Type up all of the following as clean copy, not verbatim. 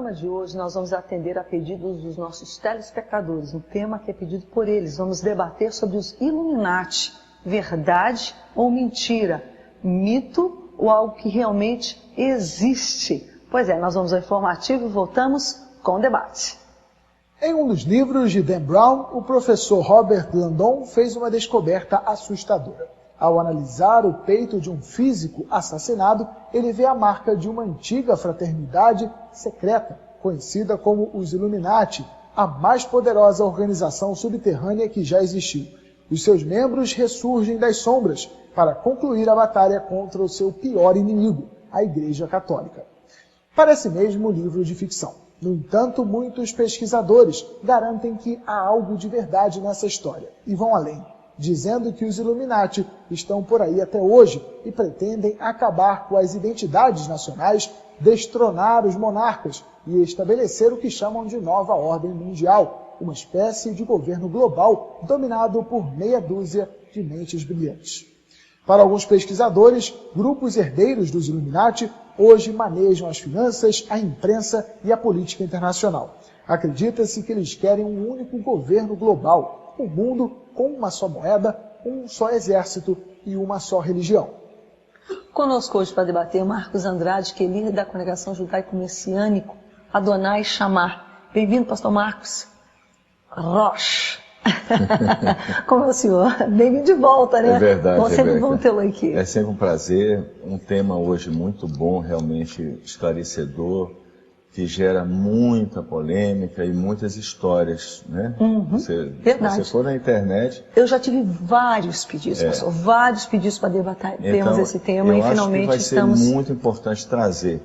programa de hoje nós vamos atender a pedidos dos nossos telespectadores, um tema que é pedido por eles. Vamos debater sobre os Illuminati, verdade ou mentira, mito ou algo que realmente existe. Pois é, nós vamos ao informativo e voltamos com o debate. Em um dos livros de Dan Brown, o professor Robert Landon fez uma descoberta assustadora. Ao analisar o peito de um físico assassinado, ele vê a marca de uma antiga fraternidade secreta, conhecida como os Illuminati, a mais poderosa organização subterrânea que já existiu. Os seus membros ressurgem das sombras para concluir a batalha contra o seu pior inimigo, a Igreja Católica. Parece mesmo um livro de ficção. No entanto, muitos pesquisadores garantem que há algo de verdade nessa história e vão além, dizendo que os Illuminati estão por aí até hoje e pretendem acabar com as identidades nacionais, destronar os monarcas e estabelecer o que chamam de nova ordem mundial, uma espécie de governo global dominado por meia dúzia de mentes brilhantes. Para alguns pesquisadores, grupos herdeiros dos Illuminati hoje manejam as finanças, a imprensa e a política internacional. Acredita-se que eles querem um único governo global, um mundo com uma só moeda, um só exército e uma só religião. Conosco hoje para debater Marcos Andrade, que é líder da Congregação Judaico-Messiânico Adonai Chamar. Bem-vindo, pastor Marcos Rocha. Como é o senhor? Bem-vindo de volta, né? É verdade, Nós sempre vamos tê-lo aqui. É sempre um prazer, um tema hoje muito bom, realmente esclarecedor, que gera muita polêmica e muitas histórias, né? Verdade. Se você for na internet... Eu já tive vários pedidos, pastor, vários pedidos para debatermos esse tema e finalmente vai ser muito importante trazer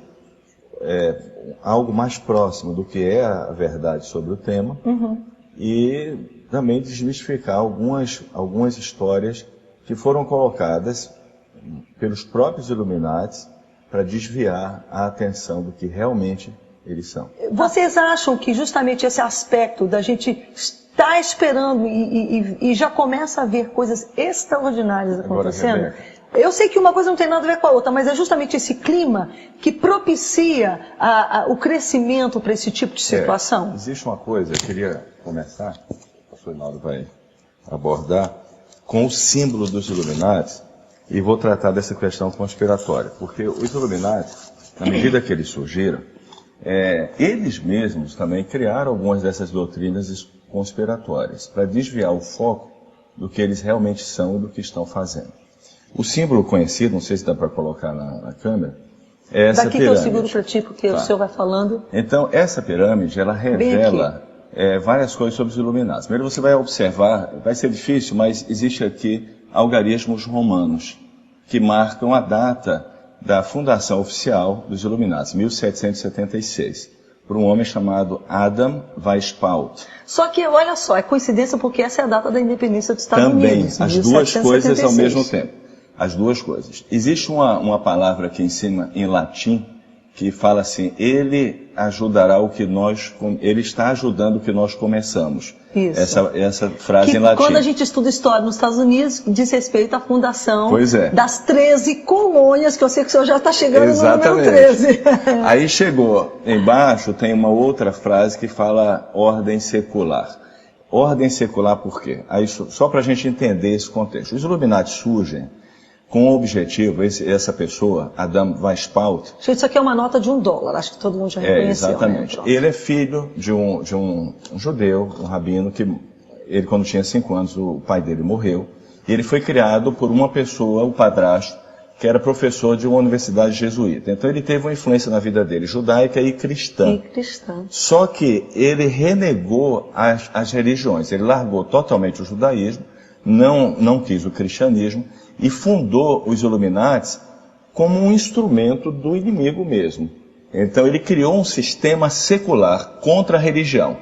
algo mais próximo do que é a verdade sobre o tema e também desmistificar algumas histórias que foram colocadas pelos próprios Illuminati para desviar a atenção do que realmente eles são. Vocês acham que justamente esse aspecto da gente estar esperando e já começa a ver coisas extraordinárias acontecendo? Eu sei que uma coisa não tem nada a ver com a outra, mas é justamente esse clima que propicia o crescimento para esse tipo de situação? Existe uma coisa, eu queria começar, o pastor Mauro vai abordar, com o símbolo dos Illuminati, e vou tratar dessa questão conspiratória, porque os Illuminati, na medida que eles surgiram, eles mesmos também criaram algumas dessas doutrinas conspiratórias, para desviar o foco do que eles realmente são e do que estão fazendo. O símbolo conhecido, não sei se dá para colocar na câmera, é essa Daqui pirâmide. Que eu seguro para ti, porque o senhor vai falando. Então, essa pirâmide, ela revela várias coisas sobre os Illuminati. Primeiro você vai observar, vai ser difícil, mas existe aqui algarismos romanos, que marcam a data da fundação oficial dos Illuminati, 1776, por um homem chamado Adam Weishaupt. Só que, olha só, é coincidência porque essa é a data da independência dos Estados Unidos. Também, as duas coisas ao mesmo tempo. As duas coisas. Existe uma palavra aqui em cima, em latim, que fala assim, ele está ajudando o que nós começamos. Isso. Essa frase em latim. Quando a gente estuda história nos Estados Unidos, diz respeito à fundação das 13 colônias, que eu sei que o senhor já está chegando no número 13. Aí chegou, embaixo tem uma outra frase que fala ordem secular. Ordem secular por quê? Aí, só para a gente entender esse contexto. Os Illuminati surgem com o objetivo, essa pessoa, Adam Weishaupt... Gente, isso aqui é uma nota de $1, acho que todo mundo já reconheceu. Exatamente. Né? Ele é filho de um judeu, um rabino, que ele quando tinha 5 anos, o pai dele morreu, e ele foi criado por uma pessoa, o padrasto, que era professor de uma universidade jesuíta. Então ele teve uma influência na vida dele, judaica e cristã. Só que ele renegou as religiões, ele largou totalmente o judaísmo, não quis o cristianismo, e fundou os Illuminati como um instrumento do inimigo mesmo. Então ele criou um sistema secular contra a religião,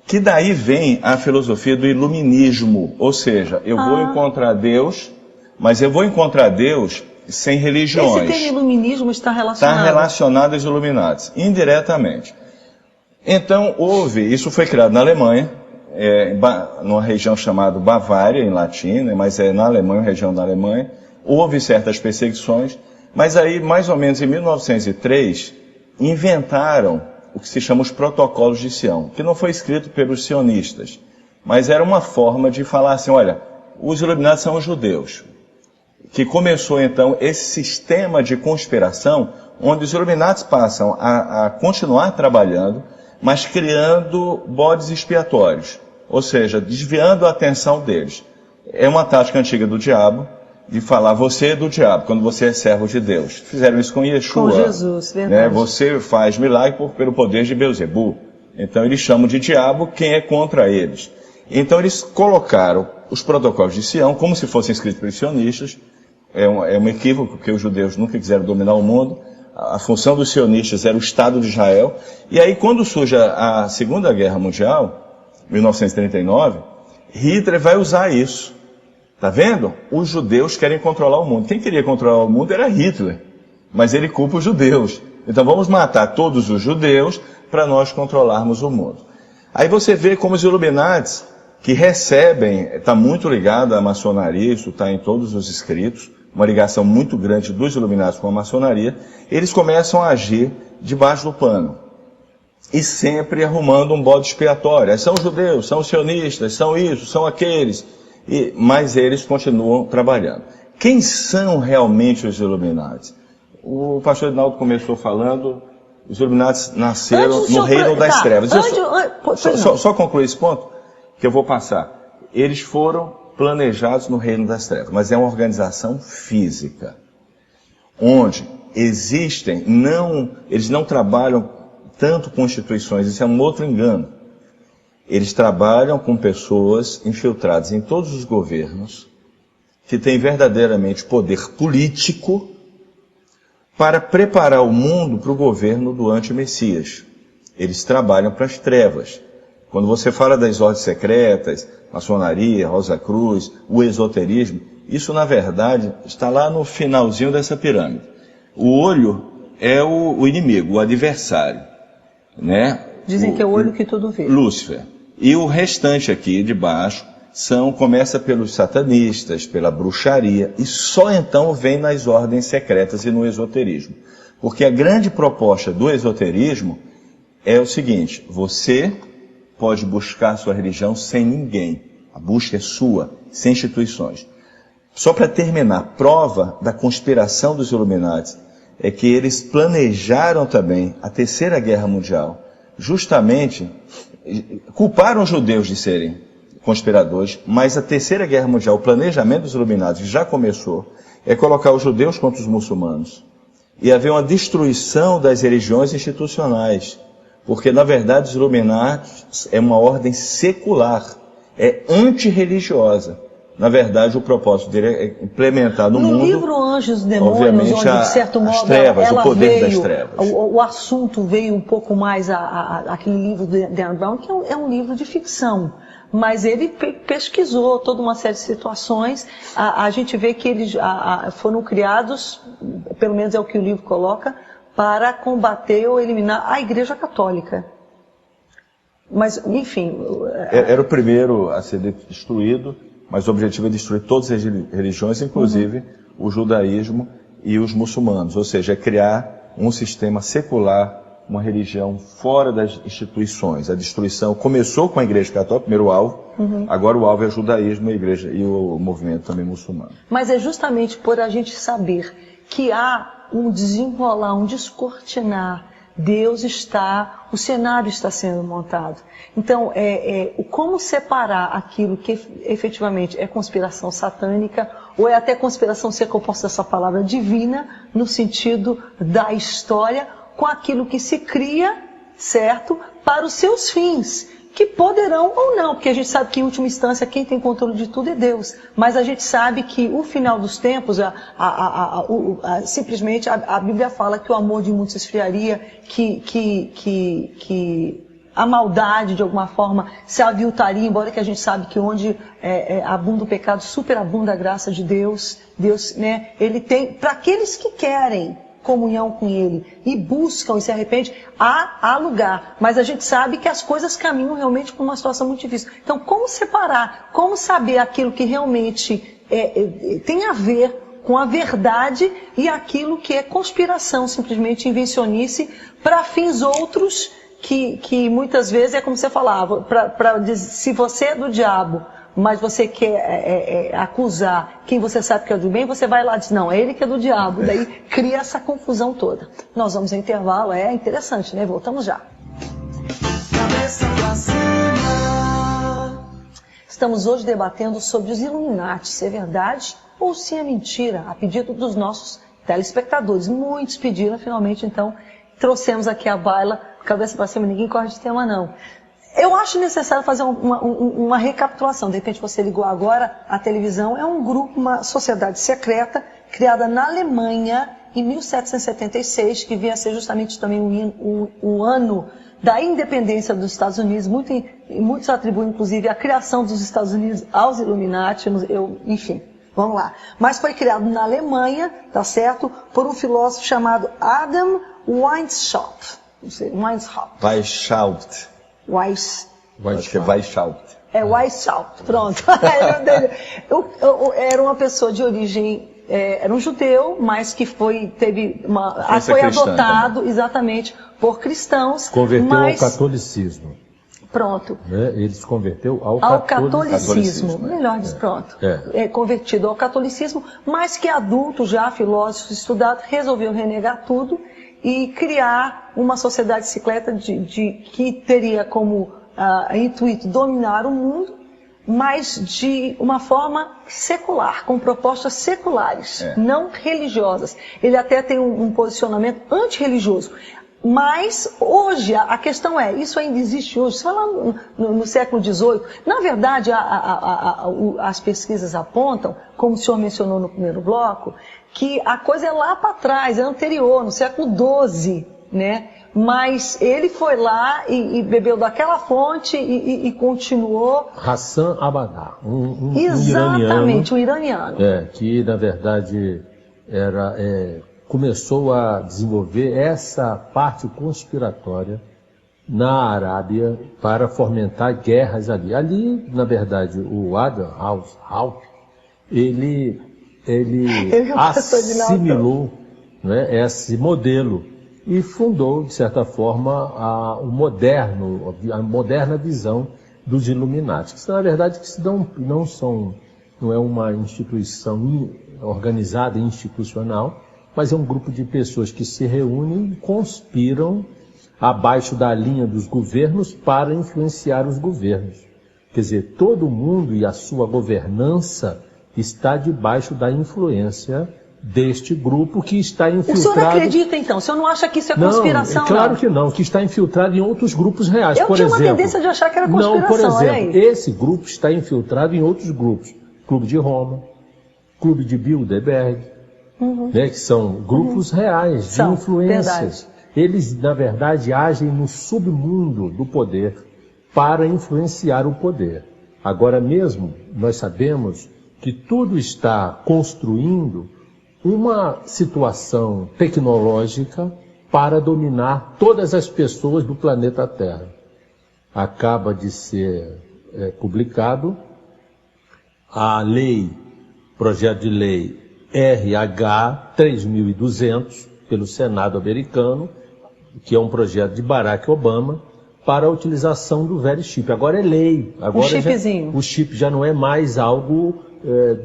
que daí vem a filosofia do iluminismo, ou seja, eu vou encontrar Deus, mas eu vou encontrar Deus sem religiões. Esse termo iluminismo está relacionado? Está relacionado aos Illuminati, indiretamente. Então isso foi criado na Alemanha, numa região chamada Bavária, em latim, né, mas é na Alemanha, região da Alemanha. Houve certas perseguições, mas aí, mais ou menos em 1903, inventaram o que se chama os protocolos de Sião, que não foi escrito pelos sionistas, mas era uma forma de falar assim, olha, os iluminados são os judeus, que começou então esse sistema de conspiração, onde os iluminados passam a continuar trabalhando, mas criando bodes expiatórios, ou seja, desviando a atenção deles. É uma tática antiga do diabo, de falar, você é do diabo, quando você é servo de Deus. Fizeram isso com Yeshua. Com Jesus, verdade. Né? Você faz milagre pelo poder de Beelzebu. Então eles chamam de diabo quem é contra eles. Então eles colocaram os protocolos de Sião como se fossem escritos pelos sionistas. É um equívoco, porque os judeus nunca quiseram dominar o mundo. A função dos sionistas era o Estado de Israel. E aí quando surge a Segunda Guerra Mundial, 1939, Hitler vai usar isso. Tá vendo? Os judeus querem controlar o mundo. Quem queria controlar o mundo era Hitler. Mas ele culpa os judeus. Então vamos matar todos os judeus para nós controlarmos o mundo. Aí você vê como os Illuminatis, que recebem, está muito ligado à maçonaria, isso está em todos os escritos, uma ligação muito grande dos Illuminatis com a maçonaria, eles começam a agir debaixo do pano. E sempre arrumando um bode expiatório. São os judeus, são os sionistas, são isso, são aqueles. Mas eles continuam trabalhando. Quem são realmente os Illuminatis? O pastor Edinaldo começou falando, os Illuminatis nasceram no reino das trevas. Só concluir esse ponto, que eu vou passar. Eles foram planejados no reino das trevas, mas é uma organização física, onde existem, eles não trabalham tanto com instituições, isso é um outro engano. Eles trabalham com pessoas infiltradas em todos os governos, que têm verdadeiramente poder político para preparar o mundo para o governo do anti-Messias. Eles trabalham para as trevas. Quando você fala das ordens secretas, maçonaria, Rosa Cruz, o esoterismo, isso na verdade está lá no finalzinho dessa pirâmide. O olho é o inimigo, o adversário, né? Dizem que é o olho que tudo vê. Lúcifer. E o restante aqui de baixo começa pelos satanistas, pela bruxaria, e só então vem nas ordens secretas e no esoterismo. Porque a grande proposta do esoterismo é o seguinte, você pode buscar sua religião sem ninguém. A busca é sua, sem instituições. Só para terminar, prova da conspiração dos Illuminati é que eles planejaram também a Terceira Guerra Mundial, justamente culparam os judeus de serem conspiradores, mas a Terceira Guerra Mundial, o planejamento dos Illuminati já começou, é colocar os judeus contra os muçulmanos e haver uma destruição das religiões institucionais, porque na verdade os Illuminati é uma ordem secular, é antirreligiosa. Na verdade, o propósito dele é implementar no mundo... No livro Anjos e Demônios, onde, de certo modo, trevas, ela o poder veio, das trevas. O assunto veio um pouco mais aquele livro de Dan Brown, que é um livro de ficção. Mas ele pesquisou toda uma série de situações. A gente vê que eles foram criados, pelo menos é o que o livro coloca, para combater ou eliminar a Igreja Católica. Mas, enfim... Era o primeiro a ser destruído, mas o objetivo é destruir todas as religiões, inclusive o judaísmo e os muçulmanos. Ou seja, é criar um sistema secular, uma religião fora das instituições. A destruição começou com a Igreja Católica, primeiro o alvo, agora o alvo é o judaísmo, a igreja e o movimento também muçulmano. Mas é justamente por a gente saber que há um desenrolar, um descortinar, Deus está, o cenário está sendo montado. Então, como separar aquilo que efetivamente é conspiração satânica, ou é até conspiração, se é que eu posso usar essa palavra, divina, no sentido da história, com aquilo que se cria, certo, para os seus fins, que poderão ou não, porque a gente sabe que em última instância quem tem controle de tudo é Deus, mas a gente sabe que o final dos tempos, simplesmente a Bíblia fala que o amor de muitos se esfriaria, que a maldade de alguma forma se aviltaria, embora que a gente sabe que onde abunda o pecado, superabunda a graça de Deus, né, ele tem, para aqueles que querem comunhão com Ele e buscam e se arrependem, há lugar. Mas a gente sabe que as coisas caminham realmente para uma situação muito difícil. Então, como separar? Como saber aquilo que realmente tem a ver com a verdade e aquilo que é conspiração, simplesmente invencionice, para fins outros que muitas vezes é como você falava, se você é do diabo, mas você quer acusar quem você sabe que é do bem, você vai lá e diz, não, é ele que é do diabo. Daí cria essa confusão toda. Nós vamos ao intervalo, é interessante, né? Voltamos já. Estamos hoje debatendo sobre os Illuminati, se é verdade ou se é mentira, a pedido dos nossos telespectadores. Muitos pediram, finalmente, então, trouxemos aqui a baila, cabeça para cima, ninguém corre de tema, não. Eu acho necessário fazer uma recapitulação. De repente você ligou agora a televisão. É um grupo, uma sociedade secreta, criada na Alemanha em 1776, que vinha a ser justamente também o ano da independência dos Estados Unidos. Muitos atribuem, inclusive, a criação dos Estados Unidos aos Illuminati. Enfim, vamos lá. Mas foi criado na Alemanha, tá certo, por um filósofo chamado Adam Weishaupt. Weishaupt. Acho que é Weishaupt. É Weishaupt, pronto. Era uma pessoa de origem, era um judeu, mas que foi adotado também, exatamente por cristãos. Converteu ao catolicismo. Pronto. Ele se converteu ao catolicismo. Melhor diz, pronto. Convertido ao catolicismo, mas que adulto já, filósofo estudado, resolveu renegar tudo e criar uma sociedade secreta que teria como intuito dominar o mundo, mas de uma forma secular, com propostas seculares, não religiosas. Ele até tem um posicionamento antirreligioso. Mas hoje, a questão é, isso ainda existe hoje, só lá no século XVIII. Na verdade, as pesquisas apontam, como o senhor mencionou no primeiro bloco, que a coisa é lá para trás, é anterior, no século XII, né? Mas ele foi lá e bebeu daquela fonte e continuou. Hassan Abadar, Exatamente, um iraniano. Que na verdade começou a desenvolver essa parte conspiratória na Arábia para fomentar guerras ali. Ali, na verdade, o Adam Weishaupt, ele assimilou, né, esse modelo e fundou, de certa forma, a moderna visão dos Illuminati, que na verdade não é uma instituição organizada e institucional, mas é um grupo de pessoas que se reúnem e conspiram abaixo da linha dos governos para influenciar os governos. Quer dizer, todo mundo e a sua governança está debaixo da influência deste grupo que está infiltrado... O senhor acredita, então? O senhor não acha que isso é conspiração? Claro que não, que está infiltrado em outros grupos reais. Eu tinha uma tendência de achar que era conspiração. Não, por exemplo, esse grupo está infiltrado em outros grupos. Clube de Roma, Clube de Bilderberg, né, que são grupos reais de influências. Verdade. Eles, na verdade, agem no submundo do poder para influenciar o poder. Agora mesmo, nós sabemos que tudo está construindo uma situação tecnológica para dominar todas as pessoas do planeta Terra. Acaba de ser publicado a projeto de lei RH 3.200 pelo Senado americano, que é um projeto de Barack Obama, para a utilização do velho chip. Agora é lei. Agora o chip já não é mais algo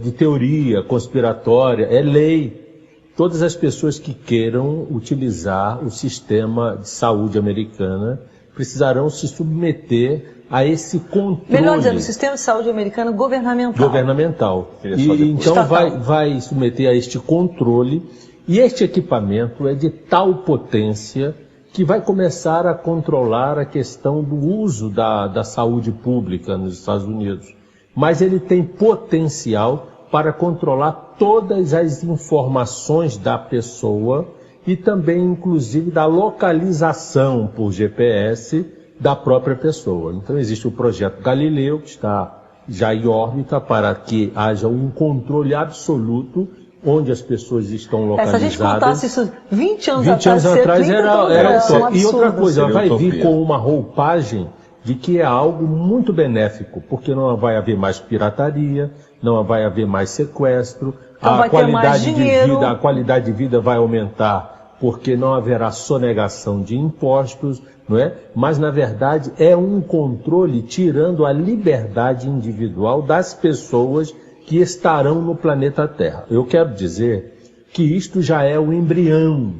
de teoria conspiratória, é lei. Todas as pessoas que queiram utilizar o sistema de saúde americana precisarão se submeter a esse controle. Melhor dizendo, o sistema de saúde americano governamental. E então vai submeter a este controle, e este equipamento é de tal potência que vai começar a controlar a questão do uso da saúde pública nos Estados Unidos. Mas ele tem potencial para controlar todas as informações da pessoa e também, inclusive, da localização por GPS da própria pessoa. Então existe o projeto Galileu, que está já em órbita para que haja um controle absoluto onde as pessoas estão localizadas. Se a gente contasse isso 20 anos atrás era top. E outra coisa, ela vai vir com uma roupagem de que é algo muito benéfico, porque não vai haver mais pirataria, não vai haver mais sequestro, a qualidade de vida vai aumentar porque não haverá sonegação de impostos, não é? Mas, na verdade, é um controle tirando a liberdade individual das pessoas que estarão no planeta Terra. Eu quero dizer que isto já é o embrião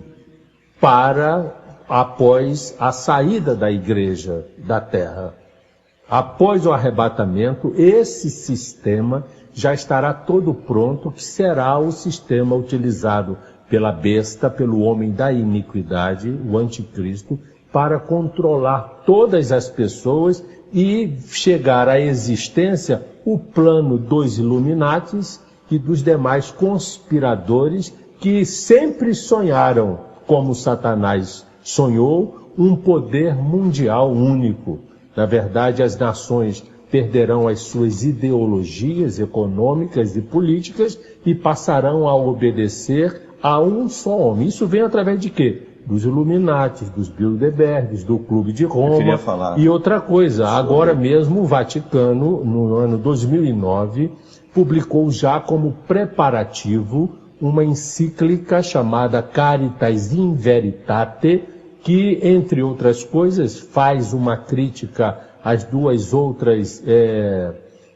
para após a saída da Igreja da Terra. Após o arrebatamento, esse sistema já estará todo pronto, que será o sistema utilizado pela besta, pelo homem da iniquidade, o anticristo, para controlar todas as pessoas e chegar à existência o plano dos Illuminatis e dos demais conspiradores que sempre sonharam, como Satanás sonhou, um poder mundial único. Na verdade, as nações perderão as suas ideologias econômicas e políticas e passarão a obedecer a um só homem. Isso vem através de quê? Dos Illuminati, dos Bilderbergs, do Clube de Roma. E outra coisa, agora mesmo o Vaticano, no ano 2009, publicou já como preparativo uma encíclica chamada Caritas in Veritate, que, entre outras coisas, faz uma crítica às duas outras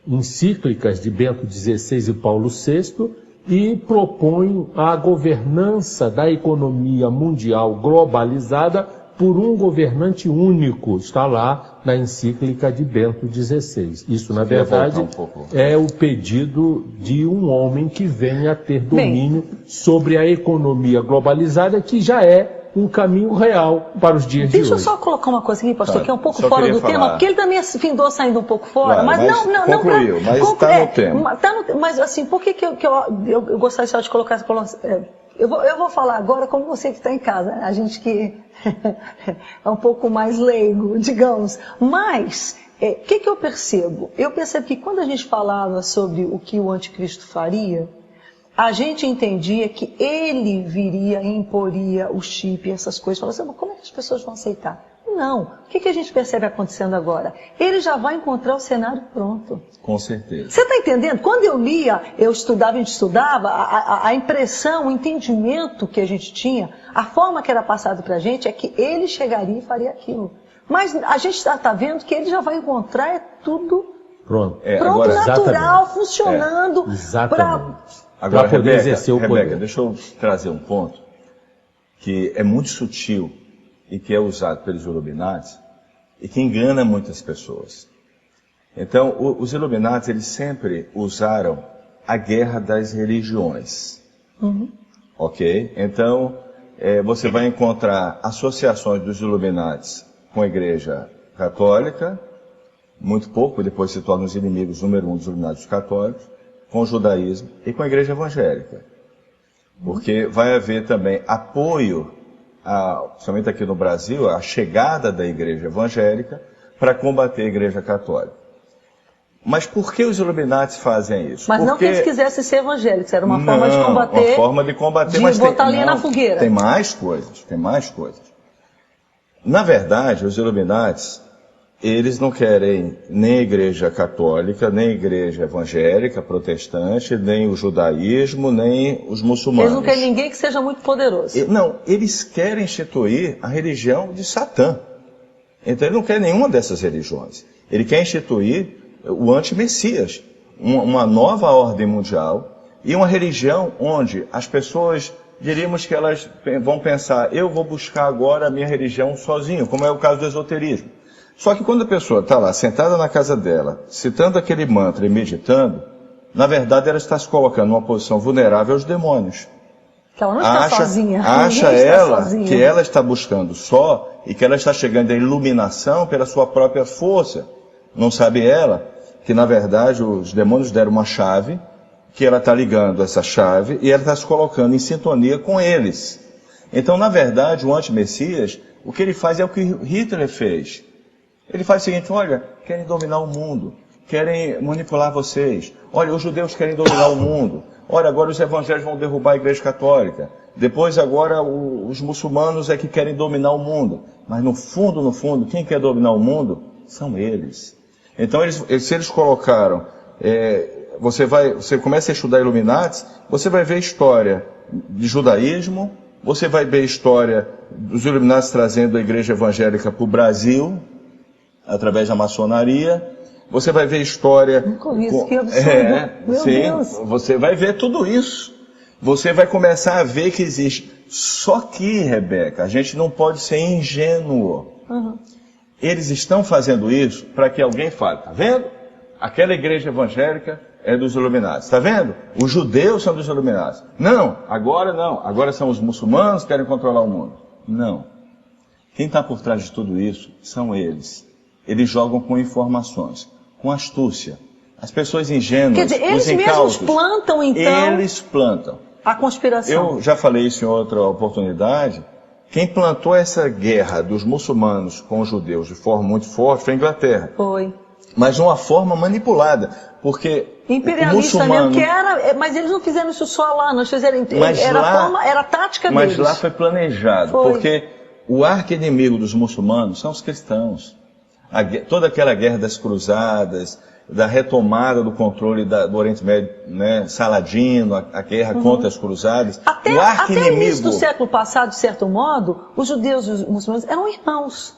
encíclicas de Bento XVI e Paulo VI, e propõe a governança da economia mundial globalizada por um governante único. Está lá na encíclica de Bento XVI. Isso, na verdade, é o pedido de um homem que venha a ter domínio sobre a economia globalizada, que já é um caminho real para os dias de hoje. Deixa eu só colocar uma coisa aqui, pastor, que é um pouco fora do tema, porque ele também findou saindo um pouco fora, mas não concluiu, mas está no tema. Mas assim, por que eu gostaria só de colocar eu vou falar agora como você que está em casa, a gente que é um pouco mais leigo, digamos, mas o que eu percebo? Eu percebo que quando a gente falava sobre o que o anticristo faria, a gente entendia que ele viria e imporia o chip e essas coisas. Falava assim, mas como é que as pessoas vão aceitar? Não. O que a gente percebe acontecendo agora? Ele já vai encontrar o cenário pronto. Com certeza. Você está entendendo? Quando eu lia, a gente estudava, a impressão, o entendimento que a gente tinha, a forma que era passado para a gente é que ele chegaria e faria aquilo. Mas a gente está vendo que ele já vai encontrar tudo pronto, agora, natural, funcionando. Exatamente. Agora, Rebeca, deixa eu trazer um ponto que é muito sutil e que é usado pelos Illuminati e que engana muitas pessoas. Então, os Illuminati, eles sempre usaram a guerra das religiões. Uhum. Ok? Então, você vai encontrar associações dos Illuminati com a Igreja Católica, muito pouco, depois se tornam os inimigos número 1 dos Illuminati católicos, com o judaísmo e com a igreja evangélica. Porque vai haver também apoio, principalmente aqui no Brasil, a chegada da igreja evangélica para combater a igreja católica. Mas por que os Illuminati fazem isso? Mas não que eles quisessem ser evangélicos, era uma forma de combater. Uma forma de combater, mas botar linha na fogueira. Tem mais coisas, Na verdade, os Illuminati, eles não querem nem a igreja católica, nem a igreja evangélica, protestante, nem o judaísmo, nem os muçulmanos. Eles não querem ninguém que seja muito poderoso. Não, eles querem instituir a religião de Satã. Então ele não quer nenhuma dessas religiões. Ele quer instituir o anti-Messias, uma nova ordem mundial e uma religião onde as pessoas, diríamos que elas vão pensar, eu vou buscar agora a minha religião sozinho, como é o caso do esoterismo. Só que quando a pessoa está lá, sentada na casa dela, citando aquele mantra e meditando, na verdade ela está se colocando numa posição vulnerável aos demônios. Que ela não está sozinha. Acha ela que ela está buscando só e que ela está chegando à iluminação pela sua própria força. Não sabe ela que, na verdade, os demônios deram uma chave, que ela está ligando essa chave e ela está se colocando em sintonia com eles. Então, na verdade, o anti-Messias, o que ele faz é o que Hitler fez. Ele faz o seguinte, olha, querem dominar o mundo, querem manipular vocês. Olha, os judeus querem dominar o mundo. Olha, agora os evangélicos vão derrubar a igreja católica. Depois, agora, os muçulmanos é que querem dominar o mundo. Mas no fundo, quem quer dominar o mundo são eles. Então, se eles colocaram, você começa a estudar Illuminati, você vai ver a história de judaísmo, Você vai ver a história dos Illuminati trazendo a igreja evangélica para o Brasil, através da maçonaria. Você vai ver a história... Nunca ouvi isso, que absurdo. Meu Deus. Você vai ver tudo isso. Você vai começar a ver que existe. Só que, Rebeca, a gente não pode ser ingênuo. Uhum. Eles estão fazendo isso para que alguém fale, tá vendo? Aquela igreja evangélica é dos Illuminati, está vendo? Os judeus são dos Illuminati. Não, agora são os muçulmanos que querem controlar o mundo. Não. Quem está por trás de tudo isso são eles. Eles jogam com informações, com astúcia. As pessoas ingênuas, quer dizer, eles os incautos, mesmos plantam, então, eles plantam a conspiração. Eu já falei isso em outra oportunidade. Quem plantou essa guerra dos muçulmanos com os judeus de forma muito forte foi a Inglaterra. Foi. Mas de uma forma manipulada, porque imperialista mesmo, que era, mas eles não fizeram isso só lá, nós fizeram, era a tática deles. Mas lá foi planejado, porque o arqui-inimigo dos muçulmanos são os cristãos. Toda aquela guerra das cruzadas, da retomada do controle do Oriente Médio, né, Saladino, a guerra contra as cruzadas. Até o início do século passado, de certo modo, os judeus e os muçulmanos eram irmãos.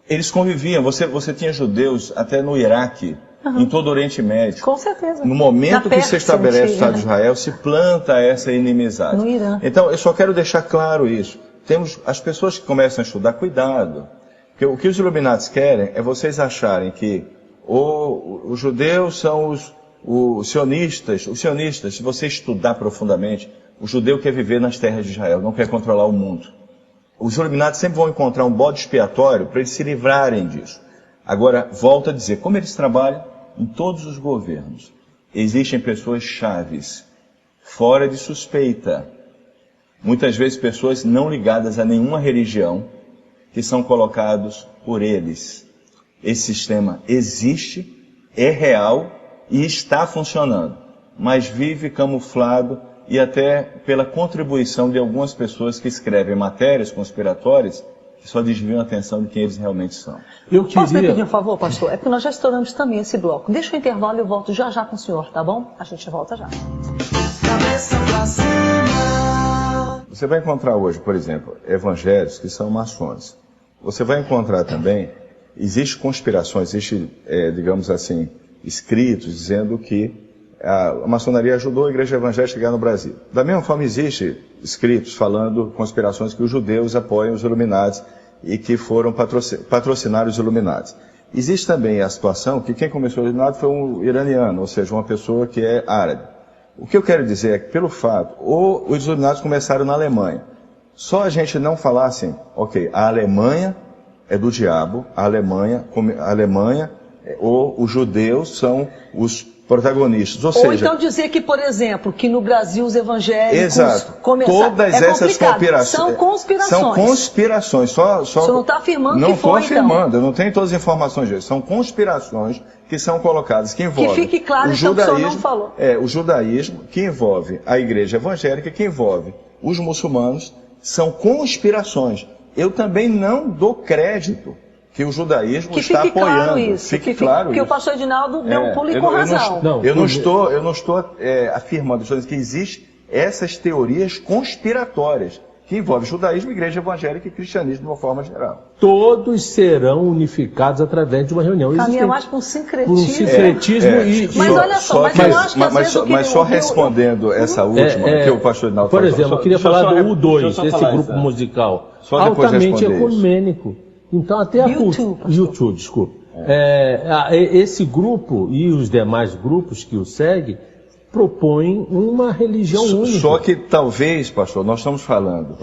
Eles conviviam, você tinha judeus até no Iraque, em todo o Oriente Médio. Com certeza. No momento que se estabelece o Estado de Israel, se planta essa inimizade. No Irã. Então, eu só quero deixar claro isso. Temos as pessoas que começam a estudar, cuidado. Porque o que os Illuminati querem é vocês acharem que os judeus são os sionistas. Os sionistas, se você estudar profundamente, o judeu quer viver nas terras de Israel, não quer controlar o mundo. Os Illuminati sempre vão encontrar um bode expiatório para eles se livrarem disso. Agora, volto a dizer, como eles trabalham em todos os governos, existem pessoas chaves, fora de suspeita. Muitas vezes pessoas não ligadas a nenhuma religião, que são colocados por eles. Esse sistema existe, é real e está funcionando, mas vive camuflado e até pela contribuição de algumas pessoas que escrevem matérias conspiratórias que só desviam a atenção de quem eles realmente são. Posso me pedir um favor, pastor? É porque nós já estouramos também esse bloco. Deixa o intervalo e eu volto já com o senhor, tá bom? A gente volta já. Cabeça pra cima. Você vai encontrar hoje, por exemplo, evangélicos que são maçons. Você vai encontrar também, existem conspirações, digamos assim, escritos dizendo que a maçonaria ajudou a igreja evangélica a chegar no Brasil. Da mesma forma, existem escritos falando conspirações que os judeus apoiam os Illuminati e que foram patrocinar os Illuminati. Existe também a situação que quem começou o Illuminati foi um iraniano, ou seja, uma pessoa que é árabe. O que eu quero dizer é que, pelo fato, os Illuminati começaram na Alemanha. Só a gente não falar assim, ok, a Alemanha é do diabo, a Alemanha ou os judeus são os protagonistas, ou seja... então dizer que, por exemplo, que no Brasil os evangélicos... Exato. Todas essas conspirações... São conspirações. São conspirações. O senhor não está afirmando que foi, então? Não estou afirmando, eu não tenho todas as informações disso. São conspirações que são colocadas, que envolvem... Que fique claro, então, que o senhor não falou. O judaísmo, que envolve a igreja evangélica, que envolve os muçulmanos, são conspirações. Eu também não dou crédito que o judaísmo está apoiando. Claro isso, fique claro isso. Que o pastor Edinaldo deu um pulo e com razão. Eu não estou afirmando, estou dizendo que existem essas teorias conspiratórias que envolvem judaísmo, igreja evangélica e cristianismo de uma forma geral. Todos serão unificados através de uma reunião. Caminha mais para um sincretismo. Um sincretismo Mas olha só, eu acho que mas só respondendo essa última, que o pastor Edinaldo falou. Por exemplo, eu queria falar do U2, esse grupo musical, altamente ecumênico. Então até YouTube, desculpa. Esse grupo e os demais grupos que o seguem propõem uma religião única. Só que talvez, pastor, nós estamos falando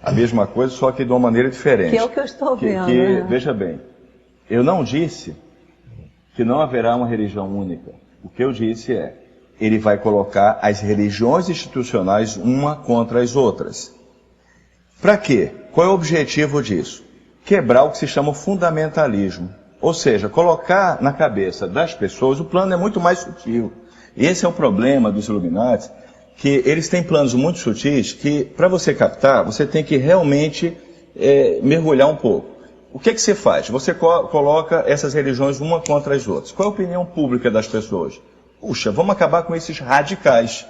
a mesma coisa, só que de uma maneira diferente. Que é o que eu estou vendo. Veja bem, eu não disse que não haverá uma religião única. O que eu disse ele vai colocar as religiões institucionais uma contra as outras. Para quê? Qual é o objetivo disso? Quebrar o que se chama fundamentalismo. Ou seja, colocar na cabeça das pessoas, o plano é muito mais sutil. Esse é o problema dos Illuminati, que eles têm planos muito sutis que, para você captar, você tem que realmente mergulhar um pouco. O que você faz? Você coloca essas religiões uma contra as outras. Qual é a opinião pública das pessoas? Puxa, vamos acabar com esses radicais,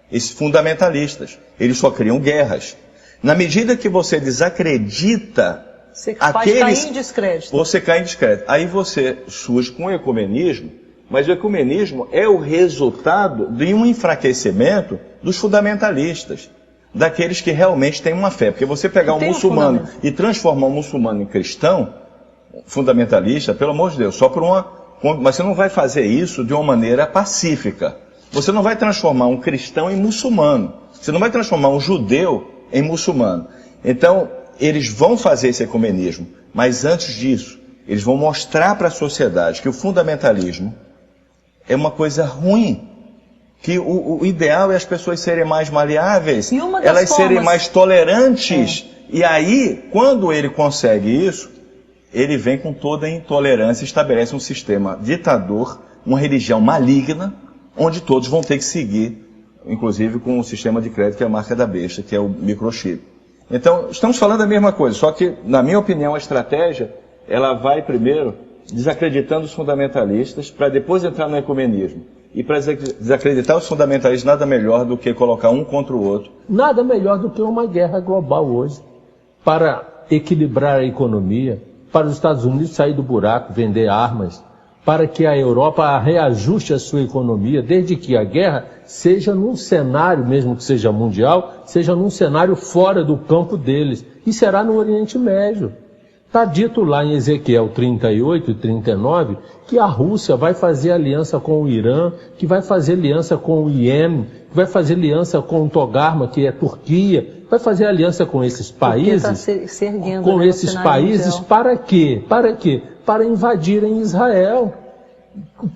esses fundamentalistas. Eles só criam guerras. Na medida que você desacredita você faz cair em descrédito. Você cai em descrédito. Aí você surge com o ecumenismo, mas o ecumenismo é o resultado de um enfraquecimento dos fundamentalistas, daqueles que realmente têm uma fé. Porque você pegar um muçulmano e transformar um muçulmano em cristão, fundamentalista, pelo amor de Deus, só por mas você não vai fazer isso de uma maneira pacífica. Você não vai transformar um cristão em muçulmano. Você não vai transformar um judeu em muçulmano. Então, eles vão fazer esse ecumenismo, mas antes disso, eles vão mostrar para a sociedade que o fundamentalismo é uma coisa ruim, que o ideal é as pessoas serem mais maleáveis, elas serem mais tolerantes. E aí, quando ele consegue isso, ele vem com toda a intolerância e estabelece um sistema ditador, uma religião maligna, onde todos vão ter que seguir, inclusive com o sistema de crédito que é a marca da besta, que é o microchip. Então, estamos falando da mesma coisa, só que, na minha opinião, a estratégia, ela vai primeiro desacreditando os fundamentalistas, para depois entrar no ecumenismo. E para desacreditar os fundamentalistas, nada melhor do que colocar um contra o outro. Nada melhor do que uma guerra global hoje, para equilibrar a economia, para os Estados Unidos sair do buraco, vender armas, para que a Europa reajuste a sua economia, desde que a guerra seja num cenário, mesmo que seja mundial, seja num cenário fora do campo deles. E será no Oriente Médio. Está dito lá em Ezequiel 38 e 39 que a Rússia vai fazer aliança com o Irã, que vai fazer aliança com o Iêmen, que vai fazer aliança com o Togarma, que é Turquia, vai fazer aliança com esses países, para quê? Para quê? Para invadirem Israel.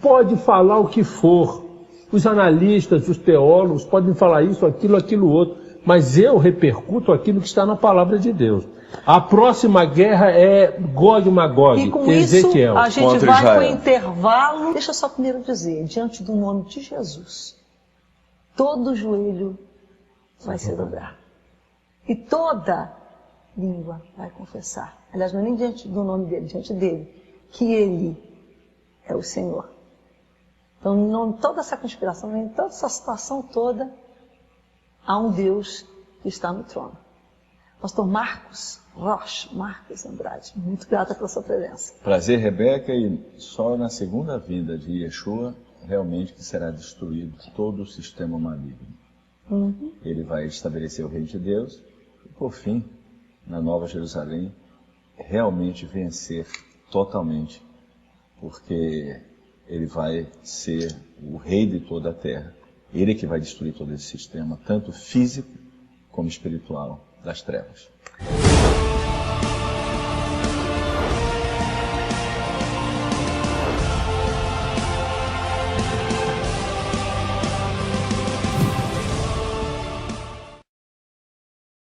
Pode falar o que for, os analistas, os teólogos podem falar isso, aquilo outro, mas eu repercuto aquilo que está na palavra de Deus. A próxima guerra é Gog e Magog, e com Ezequiel. Isso, a gente vai para o intervalo. Deixa eu só primeiro dizer, diante do nome de Jesus, todo joelho vai se dobrar. E toda língua vai confessar. Aliás, não é nem diante do nome dele, diante dele, que ele é o Senhor. Então, em nome de toda essa conspiração, em toda essa situação toda, há um Deus que está no trono. Pastor Marcos Andrade, muito grata pela sua presença. Prazer, Rebeca, e só na segunda vinda de Yeshua, realmente que será destruído todo o sistema maligno. Ele vai estabelecer o reino de Deus e, por fim, na Nova Jerusalém, realmente vencer totalmente, porque ele vai ser o rei de toda a terra. Ele que vai destruir todo esse sistema, tanto físico como espiritual, das trevas.